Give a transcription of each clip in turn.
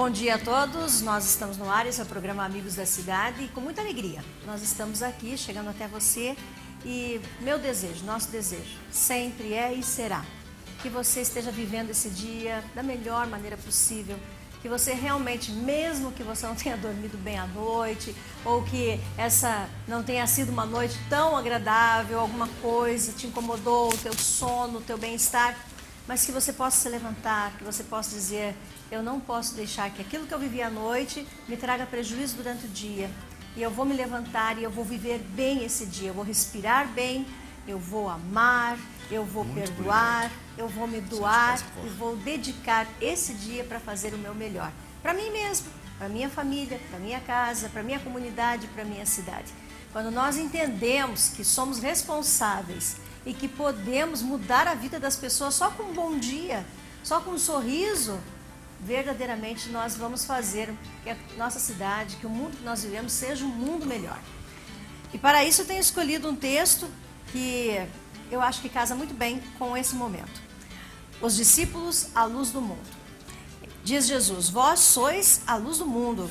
bom dia a todos. Nós estamos no ar, esse é o programa Amigos da Cidade e com muita alegria nós estamos aqui, chegando até você e meu desejo, nosso desejo, sempre é e será que você esteja vivendo esse dia da melhor maneira possível, que você realmente, mesmo que você não tenha dormido bem à noite ou que essa não tenha sido uma noite tão agradável, alguma coisa te incomodou, o teu sono, o teu bem-estar, mas que você possa se levantar, que você possa dizer: eu não posso deixar que aquilo que eu vivi à noite me traga prejuízo durante o dia. E eu vou me levantar e eu vou viver bem esse dia. Eu vou respirar bem, eu vou amar, eu vou perdoar, eu vou me doar e vou dedicar esse dia para fazer o meu melhor. Para mim mesmo, para minha família, para minha casa, para minha comunidade, para minha cidade. Quando nós entendemos que somos responsáveis e que podemos mudar a vida das pessoas só com um bom dia, só com um sorriso, verdadeiramente nós vamos fazer que a nossa cidade, que o mundo que nós vivemos seja um mundo melhor. E para isso eu tenho escolhido um texto que eu acho que casa muito bem com esse momento. Os discípulos, a luz do mundo. Diz Jesus: vós sois a luz do mundo.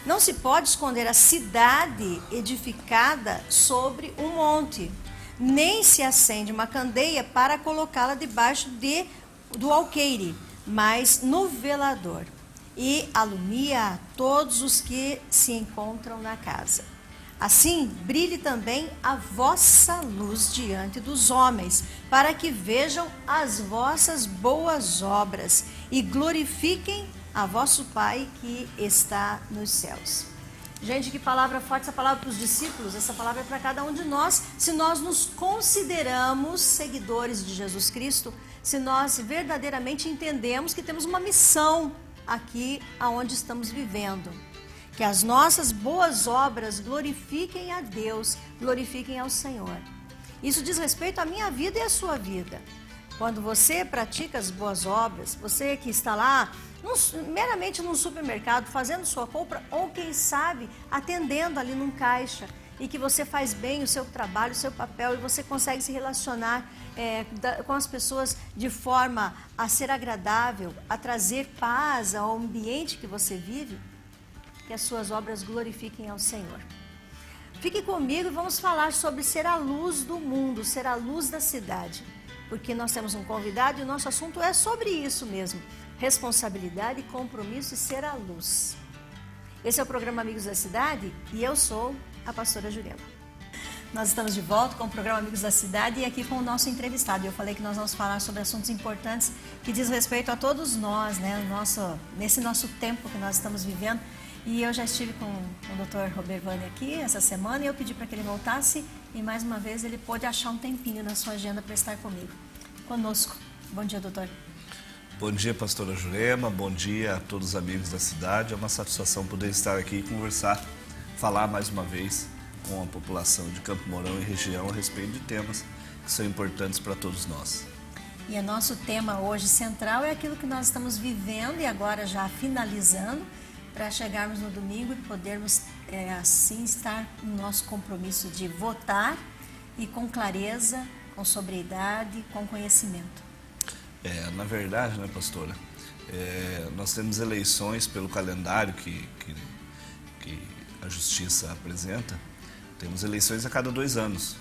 Não se pode esconder a cidade edificada sobre um monte, nem se acende uma candeia para colocá-la debaixo do alqueire, mas no velador, e alumia a todos os que se encontram na casa. Assim, brilhe também a vossa luz diante dos homens, para que vejam as vossas boas obras e glorifiquem a vosso Pai que está nos céus. Gente, que palavra forte, essa palavra para os discípulos, essa palavra é para cada um de nós, se nós nos consideramos seguidores de Jesus Cristo, se nós verdadeiramente entendemos que temos uma missão aqui aonde estamos vivendo. Que as nossas boas obras glorifiquem a Deus, glorifiquem ao Senhor. Isso diz respeito à minha vida e à sua vida. Quando você pratica as boas obras, você que está lá meramente num supermercado fazendo sua compra ou quem sabe atendendo ali num caixa e que você faz bem o seu trabalho, o seu papel e você consegue se relacionar com as pessoas de forma a ser agradável, a trazer paz ao ambiente que você vive, que as suas obras glorifiquem ao Senhor. Fique comigo e vamos falar sobre ser a luz do mundo, ser a luz da cidade, porque nós temos um convidado e o nosso assunto é sobre isso mesmo, responsabilidade, compromisso e ser a luz. Esse é o programa Amigos da Cidade e eu sou a pastora Jurema. Nós estamos de volta com o programa Amigos da Cidade e aqui com o nosso entrevistado. Eu falei que nós vamos falar sobre assuntos importantes que diz respeito a todos nós, né? Nesse nosso tempo que nós estamos vivendo. E eu já estive com o Dr. Robervani aqui essa semana e eu pedi para que ele voltasse e mais uma vez ele pôde achar um tempinho na sua agenda para estar conosco. Bom dia, doutor. Bom dia, pastora Jurema, bom dia a todos os amigos da cidade. É uma satisfação poder estar aqui e conversar, falar mais uma vez com a população de Campo Mourão e região a respeito de temas que são importantes para todos nós. E o nosso tema hoje central é aquilo que nós estamos vivendo e agora já finalizando, para chegarmos no domingo e podermos assim estar no nosso compromisso de votar e com clareza, com sobriedade, com conhecimento. Na verdade, né, pastora, nós temos eleições pelo calendário que a Justiça apresenta, temos eleições a cada 2 anos.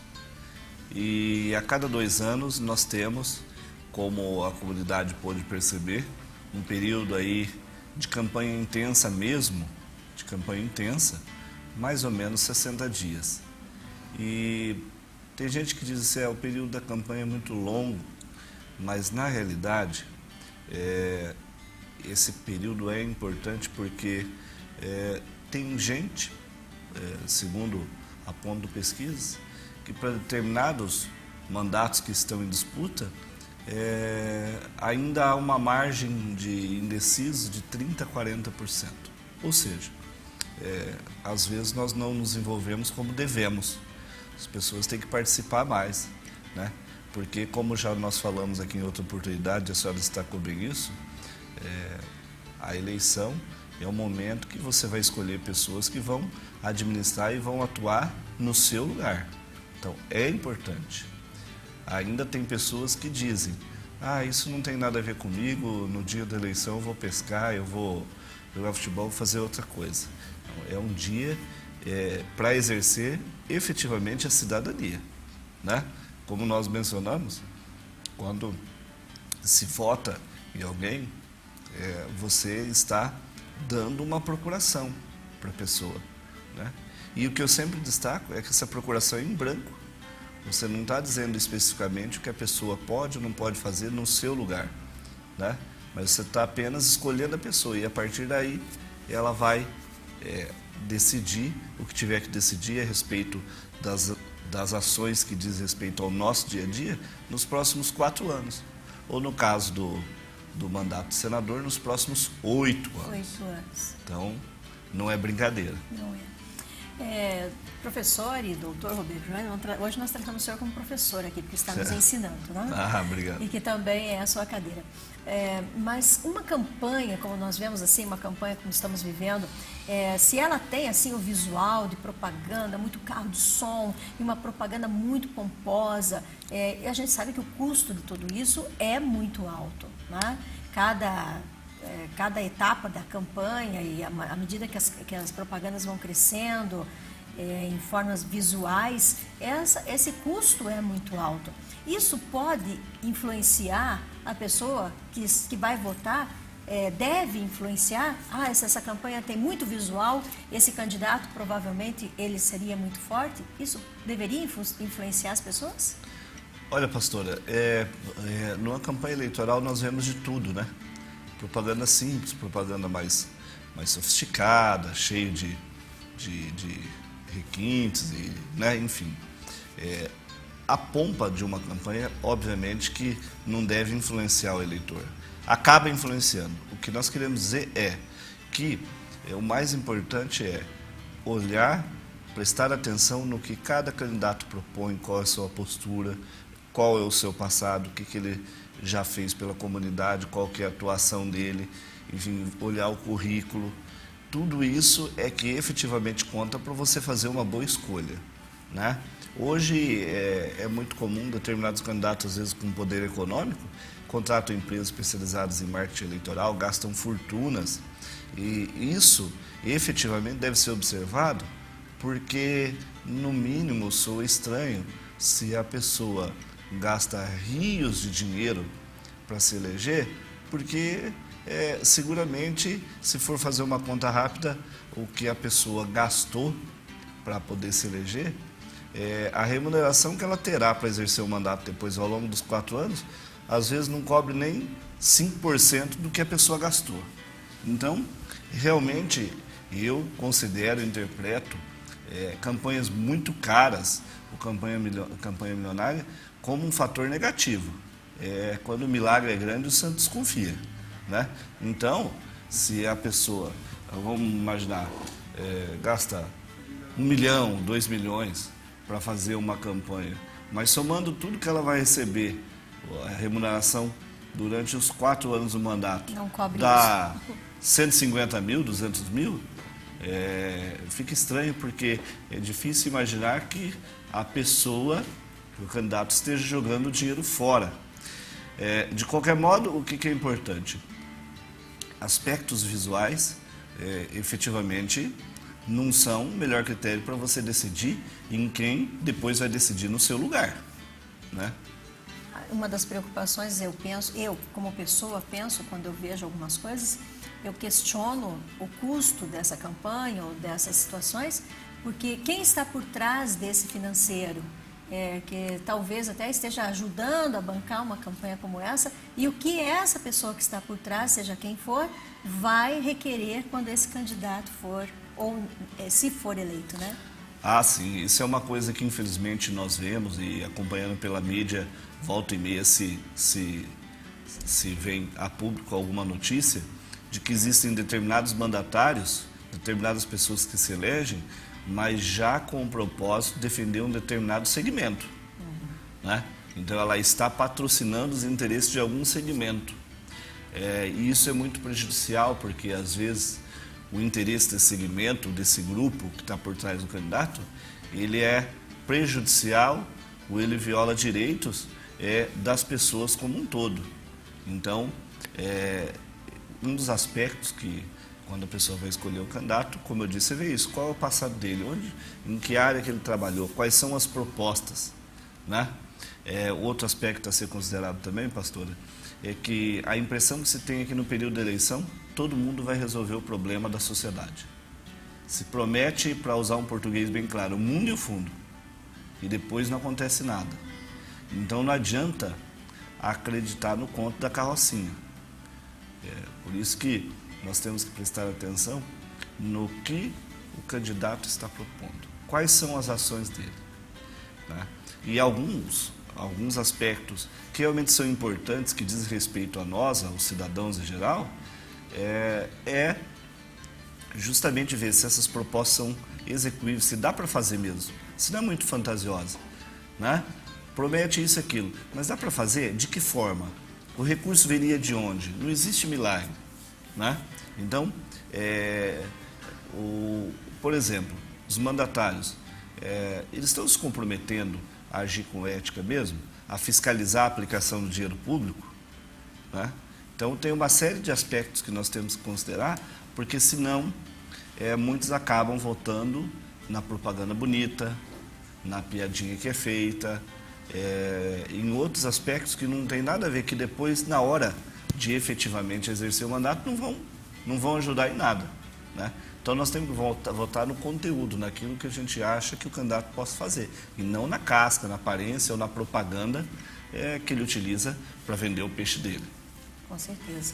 E a cada 2 anos nós temos, como a comunidade pôde perceber, um período aí de campanha intensa mesmo, mais ou menos 60 dias. E tem gente que diz assim, o período da campanha é muito longo, mas na realidade, esse período é importante porque tem gente, segundo apontam pesquisas, que para determinados mandatos que estão em disputa, ainda há uma margem de indeciso de 30% a 40%. Ou seja, às vezes nós não nos envolvemos como devemos. As pessoas têm que participar mais, né? Porque, como já nós falamos aqui em outra oportunidade, a senhora destacou bem isso, a eleição é o momento que você vai escolher pessoas que vão administrar e vão atuar no seu lugar. Então, é importante. Ainda tem pessoas que dizem, isso não tem nada a ver comigo, no dia da eleição eu vou pescar, eu vou jogar futebol, fazer outra coisa. Então, é um dia para exercer efetivamente a cidadania, né? Como nós mencionamos, quando se vota em alguém, você está dando uma procuração para a pessoa, né? E o que eu sempre destaco é que essa procuração é em branco. Você não está dizendo especificamente o que a pessoa pode ou não pode fazer no seu lugar, né? Mas você está apenas escolhendo a pessoa e a partir daí ela vai decidir o que tiver que decidir a respeito das ações que diz respeito ao nosso dia a dia nos próximos 4 anos. Ou no caso do mandato de senador, nos próximos 8 anos. 8 anos. Então, não é brincadeira. Não professor e doutor Roberto, hoje nós tratamos o senhor como professor aqui, porque está nos ensinando, né? Ah, obrigado. E que também é a sua cadeira. Mas uma campanha, como nós vemos assim, uma campanha como estamos vivendo, se ela tem assim o visual de propaganda, muito carro de som e uma propaganda muito pomposa, e a gente sabe que o custo de tudo isso é muito alto, né? Cada etapa da campanha e à medida que as propagandas vão crescendo em formas visuais, esse custo é muito alto. Isso pode influenciar a pessoa que vai votar, deve influenciar, essa campanha tem muito visual, esse candidato provavelmente ele seria muito forte. Isso deveria influenciar as pessoas? Olha, pastora, numa campanha eleitoral nós vemos de tudo, né? Propaganda simples, propaganda mais sofisticada, cheio de requintes, né? Enfim. A pompa de uma campanha, obviamente, que não deve influenciar o eleitor. Acaba influenciando. O que nós queremos dizer é que o mais importante é olhar, prestar atenção no que cada candidato propõe, qual é a sua postura, qual é o seu passado, o que ele já fez pela comunidade, qual que é a atuação dele, enfim, olhar o currículo. Tudo isso é que efetivamente conta para você fazer uma boa escolha, né? Hoje é muito comum determinados candidatos, às vezes com poder econômico, contratam empresas especializadas em marketing eleitoral, gastam fortunas, e isso efetivamente deve ser observado porque, no mínimo, soa estranho se a pessoa gasta rios de dinheiro para se eleger, porque seguramente, se for fazer uma conta rápida, o que a pessoa gastou para poder se eleger, a remuneração que ela terá para exercer o mandato depois ao longo dos 4 anos, às vezes não cobre nem 5% do que a pessoa gastou. Então, realmente, eu considero, interpreto campanhas muito caras, ou campanha milionária, como um fator negativo. Quando o milagre é grande, o santo desconfia, né? Então, se a pessoa, vamos imaginar, gasta 1 milhão, 2 milhões para fazer uma campanha, mas somando tudo que ela vai receber, a remuneração durante os 4 anos do mandato, não cobre dá isso. 150 mil, 200 mil, fica estranho, porque é difícil imaginar que a pessoa, que o candidato esteja jogando dinheiro fora. De qualquer modo, o que é importante? Aspectos visuais, efetivamente, não são o melhor critério para você decidir em quem depois vai decidir no seu lugar, né? Uma das preocupações, eu como pessoa penso, quando eu vejo algumas coisas, eu questiono o custo dessa campanha ou dessas situações, porque quem está por trás desse financeiro, que talvez até esteja ajudando a bancar uma campanha como essa, e o que essa pessoa que está por trás, seja quem for, vai requerer quando esse candidato for, ou se for eleito, né? Ah, sim, isso é uma coisa que infelizmente nós vemos e acompanhando pela mídia, volta e meia se vem a público alguma notícia de que existem determinados mandatários, determinadas pessoas que se elegem, mas já com o propósito de defender um determinado segmento, né? Então ela está patrocinando os interesses de algum segmento. E isso é muito prejudicial, porque às vezes o interesse desse segmento, desse grupo que está por trás do candidato, ele é prejudicial ou ele viola direitos das pessoas como um todo. Então, um dos aspectos que Quando a pessoa vai escolher o candidato, como eu disse, você vê isso, qual é o passado dele, em que área que ele trabalhou, quais são as propostas, né? Outro aspecto a ser considerado também, pastora, é que a impressão que se tem é que no período da eleição, todo mundo vai resolver o problema da sociedade. Se promete, para usar um português bem claro, o mundo e o fundo, e depois não acontece nada. Então não adianta acreditar no conto da carrocinha. Por isso que nós temos que prestar atenção no que o candidato está propondo. Quais são as ações dele, né? E alguns aspectos que realmente são importantes, que dizem respeito a nós, aos cidadãos em geral, justamente ver se essas propostas são execuíveis, se dá para fazer mesmo, se não é muito fantasiosa, né? Promete isso e aquilo, mas dá para fazer? De que forma? O recurso viria de onde? Não existe milagre, né? Então, por exemplo, os mandatários, eles estão se comprometendo a agir com ética mesmo, a fiscalizar a aplicação do dinheiro público, né? Então, tem uma série de aspectos que nós temos que considerar, porque senão muitos acabam votando na propaganda bonita, na piadinha que é feita, em outros aspectos que não tem nada a ver, que depois, na hora de efetivamente exercer o mandato, não vão ajudar em nada, né? Então nós temos que votar no conteúdo, naquilo que a gente acha que o candidato possa fazer, e não na casca, na aparência ou na propaganda que ele utiliza para vender o peixe dele. Com certeza.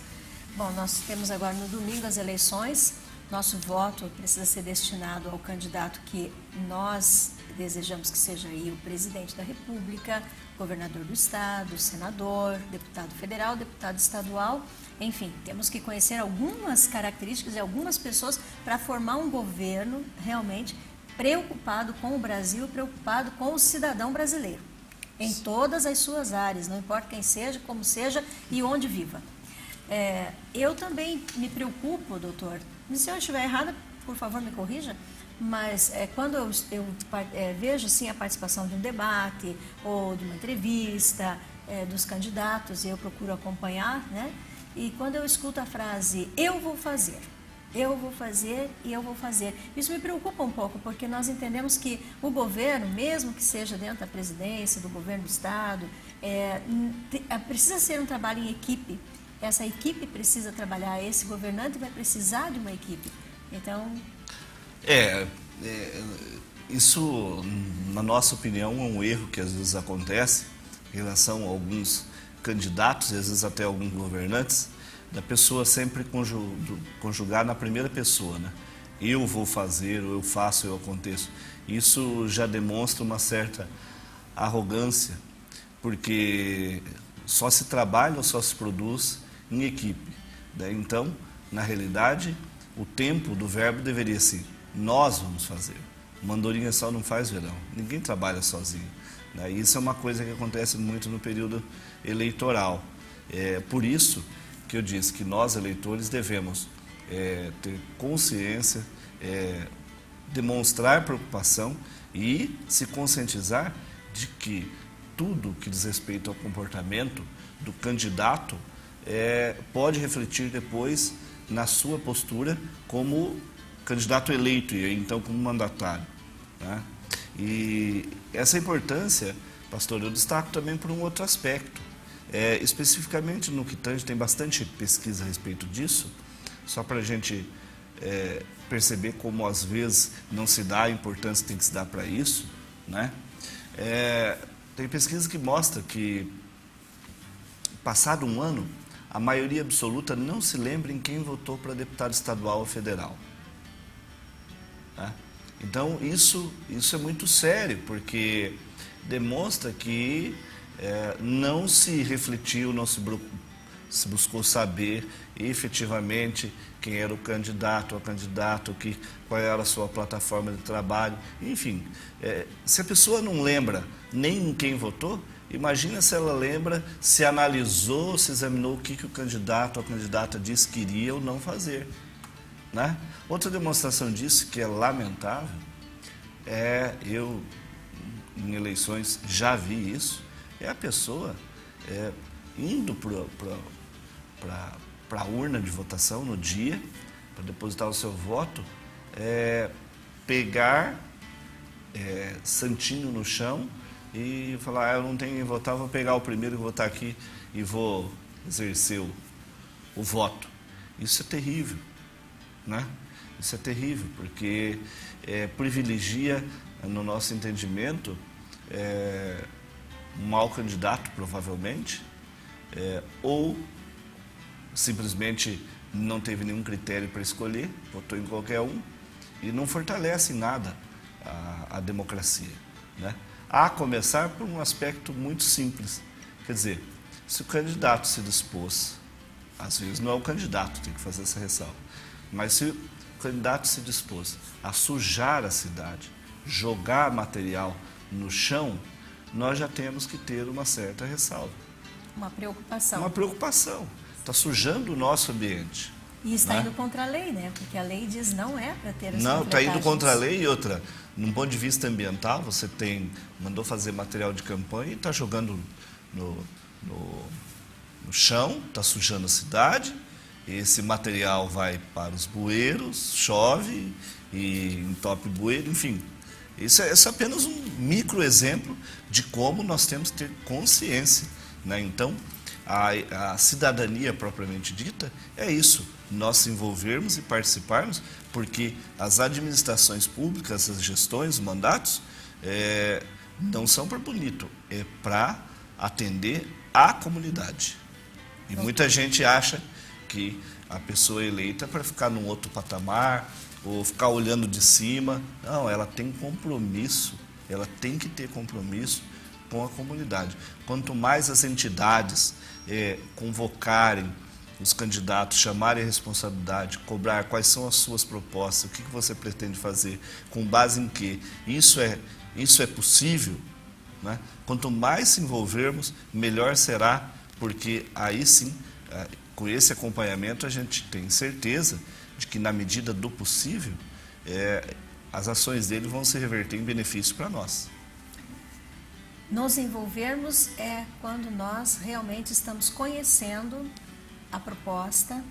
Bom, nós temos agora no domingo as eleições. Nosso voto precisa ser destinado ao candidato que nós desejamos que seja aí o presidente da República, governador do estado, senador, deputado federal, deputado estadual. Enfim, temos que conhecer algumas características de algumas pessoas para formar um governo realmente preocupado com o Brasil, preocupado com o cidadão brasileiro, em todas as suas áreas, não importa quem seja, como seja e onde viva. Eu também me preocupo, doutor, se eu estiver errada, por favor me corrija, mas quando eu vejo sim, a participação de um debate ou de uma entrevista dos candidatos, eu procuro acompanhar, né? E quando eu escuto a frase, eu vou fazer e eu vou fazer, isso me preocupa um pouco, porque nós entendemos que o governo, mesmo que seja dentro da presidência, do governo do estado, precisa ser um trabalho em equipe. Essa equipe precisa trabalhar, esse governante vai precisar de uma equipe. Então... Isso, na nossa opinião, é um erro que às vezes acontece em relação a alguns candidatos e às vezes até alguns governantes, da pessoa sempre conjugar na primeira pessoa, né? Eu vou fazer, eu faço, eu aconteço. Isso já demonstra uma certa arrogância, porque só se trabalha ou só se produz em equipe, né? Então, na realidade, o tempo do verbo deveria ser nós vamos fazer. Mandorinha só não faz verão. Ninguém trabalha sozinho, né? Isso é uma coisa que acontece muito no período eleitoral. Por isso que eu disse que nós, eleitores, devemos ter consciência, demonstrar preocupação e se conscientizar de que tudo que diz respeito ao comportamento do candidato pode refletir depois na sua postura como candidato eleito e então como mandatário, né? E essa importância, pastor, eu destaco também por um outro aspecto, especificamente no que tange, tem bastante pesquisa a respeito disso, só para a gente perceber como às vezes não se dá a importância que tem que se dar para isso, né? Tem pesquisa que mostra que, passado um ano, a maioria absoluta não se lembra em quem votou para deputado estadual ou federal, né? Então, isso é muito sério, porque demonstra que não se refletiu, não se buscou saber efetivamente quem era o candidato, qual era a sua plataforma de trabalho, enfim. Se a pessoa não lembra nem em quem votou, imagina se ela lembra, se analisou, se examinou o que o candidato ou a candidata disse que iria ou não fazer, né? Outra demonstração disso, que é lamentável, eu em eleições já vi isso, a pessoa indo para a urna de votação no dia, para depositar o seu voto, pegar santinho no chão e falar, eu não tenho quem votar, vou pegar o primeiro que votar aqui e vou exercer o voto. Isso é terrível, né? Isso é terrível, porque privilegia, no nosso entendimento, um mau candidato, provavelmente, ou simplesmente não teve nenhum critério para escolher, votou em qualquer um, e não fortalece em nada a democracia, né? A começar por um aspecto muito simples. Quer dizer, se o candidato se dispôs, às vezes não é o candidato, tem que fazer essa ressalva, mas se o candidato se dispôs a sujar a cidade, jogar material no chão, nós já temos que ter uma certa ressalva. Uma preocupação. Uma preocupação. Está sujando o nosso ambiente. E está indo contra a lei, né? Porque a lei diz não é para ter as Não, está indo contra a lei. E outra, num ponto de vista ambiental, você mandou fazer material de campanha e está jogando no chão, está sujando a cidade. Esse material vai para os bueiros, chove e entope bueiro, enfim. Isso é apenas um micro exemplo de como nós temos que ter consciência, né? Então, a cidadania propriamente dita é isso, nós se envolvermos e participarmos, porque as administrações públicas, as gestões, os mandatos, não são para bonito, é para atender a comunidade. E muita gente acha que a pessoa é eleita para ficar num outro patamar, ou ficar olhando de cima. Não, ela tem compromisso, ela tem que ter compromisso com a comunidade. Quanto mais as entidades convocarem os candidatos, chamarem a responsabilidade, cobrar quais são as suas propostas, o que você pretende fazer, com base em quê, isso é possível, né? Quanto mais se envolvermos, melhor será, porque aí sim, com esse acompanhamento, a gente tem certeza de que, na medida do possível, as ações dele vão se reverter em benefício para nós. Nos envolvermos é quando nós realmente estamos conhecendo a proposta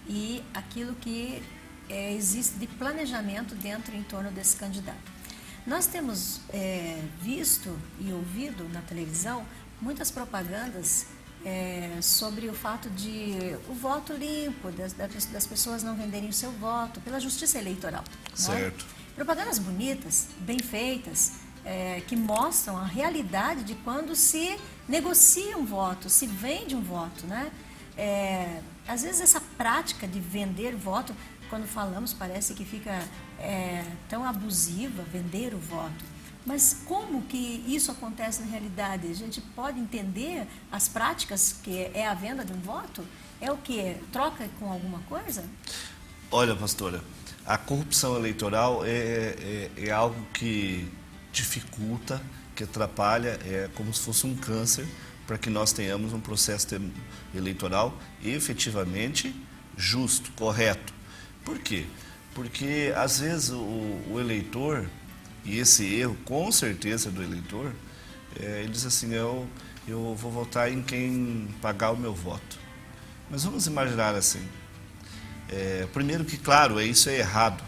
e aquilo que existe de planejamento dentro e em torno desse candidato. Nós temos visto e ouvido na televisão muitas propagandas sobre o fato de o voto limpo, das pessoas não venderem o seu voto pela justiça eleitoral. Certo. Né? Propagandas bonitas, bem feitas, que mostram a realidade de quando se negocia um voto, se vende um voto, né? Às vezes essa prática de vender voto, quando falamos, parece que fica tão abusiva, vender o voto. Mas como que isso acontece na realidade? A gente pode entender as práticas que é a venda de um voto? É o quê? Troca com alguma coisa? Olha, pastora, a corrupção eleitoral é algo que dificulta, que atrapalha, é como se fosse um câncer para que nós tenhamos um processo eleitoral efetivamente justo, correto. Por quê? Porque, às vezes, o eleitor, e esse erro, com certeza, do eleitor, ele diz assim, eu vou votar em quem pagar o meu voto. Mas vamos imaginar assim, primeiro que, claro, isso é errado,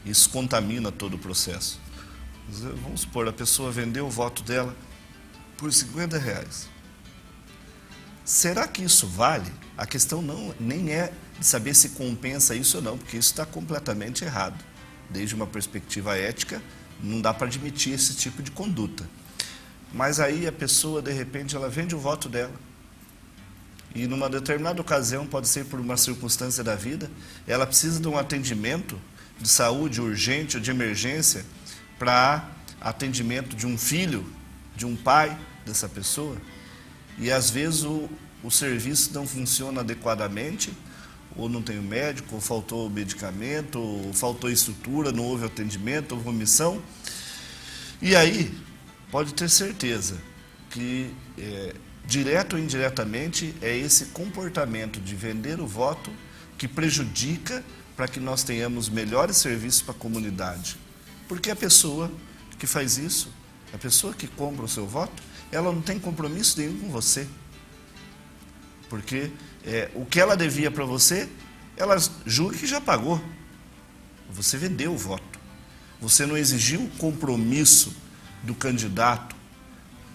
isso contamina todo o processo. Vamos supor, a pessoa vendeu o voto dela por R$50. Será que isso vale? A questão nem é de saber se compensa isso ou não, porque isso está completamente errado. Desde uma perspectiva ética, não dá para admitir esse tipo de conduta. Mas aí a pessoa, de repente, ela vende o voto dela. E numa determinada ocasião, pode ser por uma circunstância da vida, ela precisa de um atendimento de saúde urgente ou de emergência para atendimento de um filho, de um pai dessa pessoa. E às vezes o serviço não funciona adequadamente, ou não tem o médico, ou faltou medicamento, ou faltou estrutura, não houve atendimento, houve omissão. E aí, pode ter certeza que, direto ou indiretamente, é esse comportamento de vender o voto que prejudica para que nós tenhamos melhores serviços para a comunidade. Porque a pessoa que faz isso, a pessoa que compra o seu voto, ela não tem compromisso nenhum com você. Porque o que ela devia para você, ela julga que já pagou. Você vendeu o voto. Você não exigiu o compromisso do candidato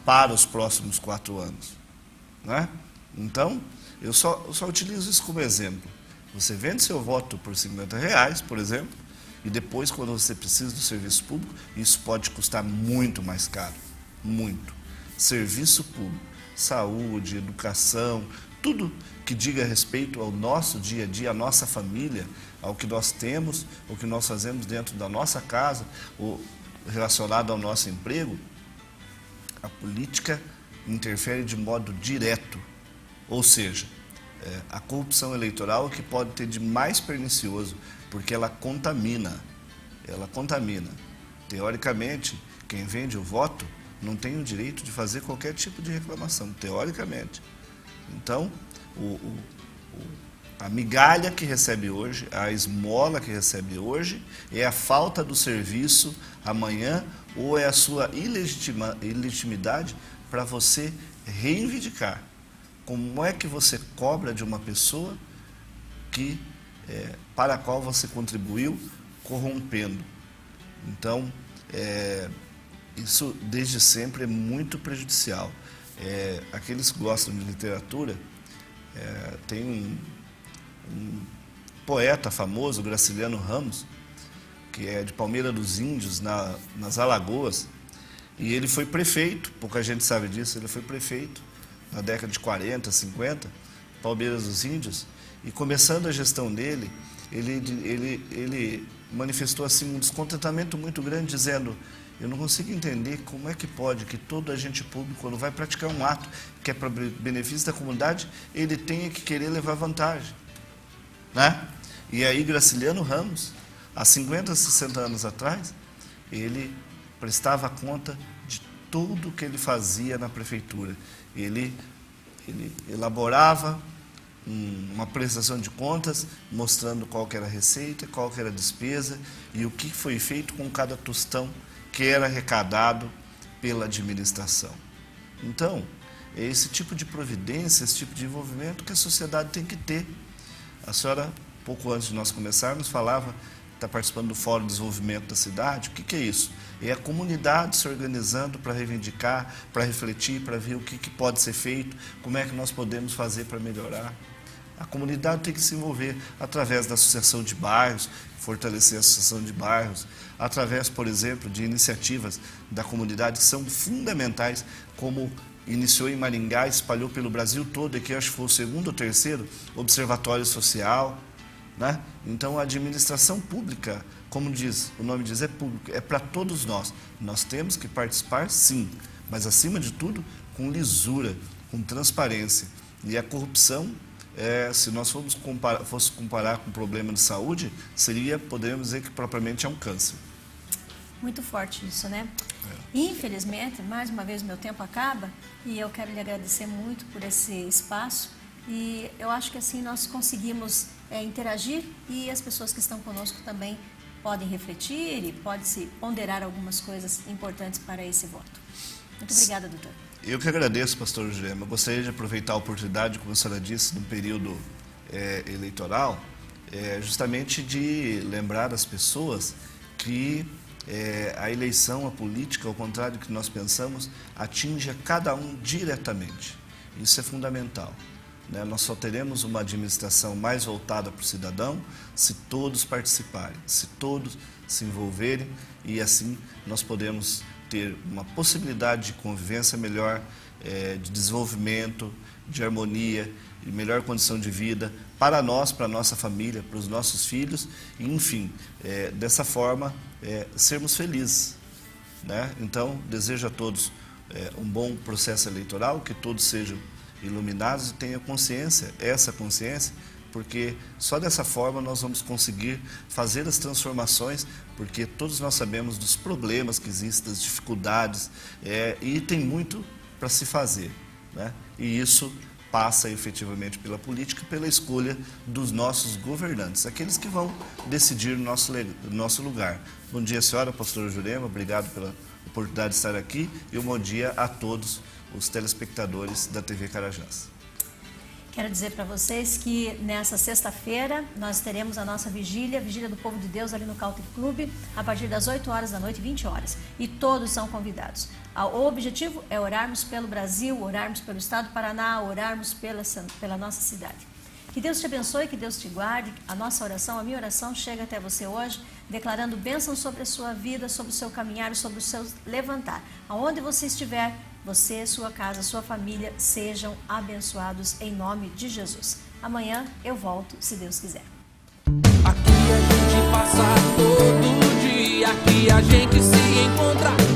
para os próximos 4 anos. Né? Então, eu só utilizo isso como exemplo. Você vende seu voto por R$50, por exemplo, e depois, quando você precisa do serviço público, isso pode custar muito mais caro. Muito. Serviço público, saúde, educação, tudo que diga respeito ao nosso dia a dia, à nossa família, ao que nós temos, o que nós fazemos dentro da nossa casa, ou relacionado ao nosso emprego, a política interfere de modo direto. Ou seja, a corrupção eleitoral é o que pode ter de mais pernicioso, porque ela contamina. Ela contamina. Teoricamente, quem vende o voto não tem o direito de fazer qualquer tipo de reclamação, teoricamente. Então, a migalha que recebe hoje, a esmola que recebe hoje, é a falta do serviço amanhã ou é a sua ilegitimidade para você reivindicar. Como é que você cobra de uma pessoa para a qual você contribuiu corrompendo? Então, isso desde sempre é muito prejudicial. Aqueles que gostam de literatura, tem um poeta famoso, Graciliano Ramos, que é de Palmeira dos Índios, nas Alagoas, e ele foi prefeito, pouca gente sabe disso, ele foi prefeito na década de 40, 50, Palmeira dos Índios, e começando a gestão dele, ele manifestou assim um descontentamento muito grande, dizendo: eu não consigo entender como é que pode que todo agente público, quando vai praticar um ato que é para benefício da comunidade, ele tenha que querer levar vantagem. Né? E aí Graciliano Ramos, há 50, 60 anos atrás, ele prestava conta de tudo que ele fazia na prefeitura. Ele elaborava uma prestação de contas, mostrando qual que era a receita, qual que era a despesa e o que foi feito com cada tostão que era arrecadado pela administração. Então, é esse tipo de providência, esse tipo de envolvimento que a sociedade tem que ter. A senhora, pouco antes de nós começarmos, falava, está participando do Fórum de Desenvolvimento da cidade. O que é isso? É a comunidade se organizando para reivindicar, para refletir, para ver o que pode ser feito, como é que nós podemos fazer para melhorar. A comunidade tem que se envolver através da associação de bairros, fortalecer a associação de bairros, através, por exemplo, de iniciativas da comunidade que são fundamentais, como iniciou em Maringá, espalhou pelo Brasil todo, e que acho que foi o 2º ou 3º Observatório Social. Né? Então, a administração pública, como diz, o nome diz, é público, é para todos nós. Nós temos que participar, sim, mas, acima de tudo, com lisura, com transparência. E a corrupção, se nós fosse comparar com um problema de saúde, poderíamos dizer que propriamente é um câncer. Muito forte isso, né? Infelizmente, mais uma vez, meu tempo acaba e eu quero lhe agradecer muito por esse espaço. E eu acho que assim nós conseguimos interagir e as pessoas que estão conosco também podem refletir e pode-se ponderar algumas coisas importantes para esse voto. Muito obrigada, doutor. Eu que agradeço, pastor Jurema. Eu gostaria de aproveitar a oportunidade, como a senhora disse, no período eleitoral, justamente de lembrar as pessoas que a eleição, a política, ao contrário do que nós pensamos, atinge a cada um diretamente. Isso é fundamental. Nós só teremos uma administração mais voltada para o cidadão se todos participarem, se todos se envolverem, e assim nós podemos ter uma possibilidade de convivência melhor, de desenvolvimento, de harmonia, de melhor condição de vida para nós, para a nossa família, para os nossos filhos, e enfim, dessa forma sermos felizes. Né? Então, desejo a todos um bom processo eleitoral, que todos sejam iluminados e tenham consciência, essa consciência, porque só dessa forma nós vamos conseguir fazer as transformações, porque todos nós sabemos dos problemas que existem, das dificuldades, e tem muito para se fazer. Né? E isso passa efetivamente pela política, pela escolha dos nossos governantes, aqueles que vão decidir no nosso lugar. Bom dia, senhora, pastor Jurema, obrigado pela oportunidade de estar aqui, e um bom dia a todos os telespectadores da TV Carajás. Quero dizer para vocês que nessa sexta-feira nós teremos a nossa vigília do Povo de Deus ali no Country Club, a partir das 8 horas da noite, 20 horas. E todos são convidados. O objetivo é orarmos pelo Brasil, orarmos pelo estado do Paraná, orarmos pela nossa cidade. Que Deus te abençoe, que Deus te guarde. A nossa oração, a minha oração chega até você hoje, declarando bênção sobre a sua vida, sobre o seu caminhar, sobre o seu levantar. Aonde você estiver, você, sua casa, sua família sejam abençoados em nome de Jesus. Amanhã eu volto, se Deus quiser. Aqui a gente passa todo dia, aqui a gente se encontra.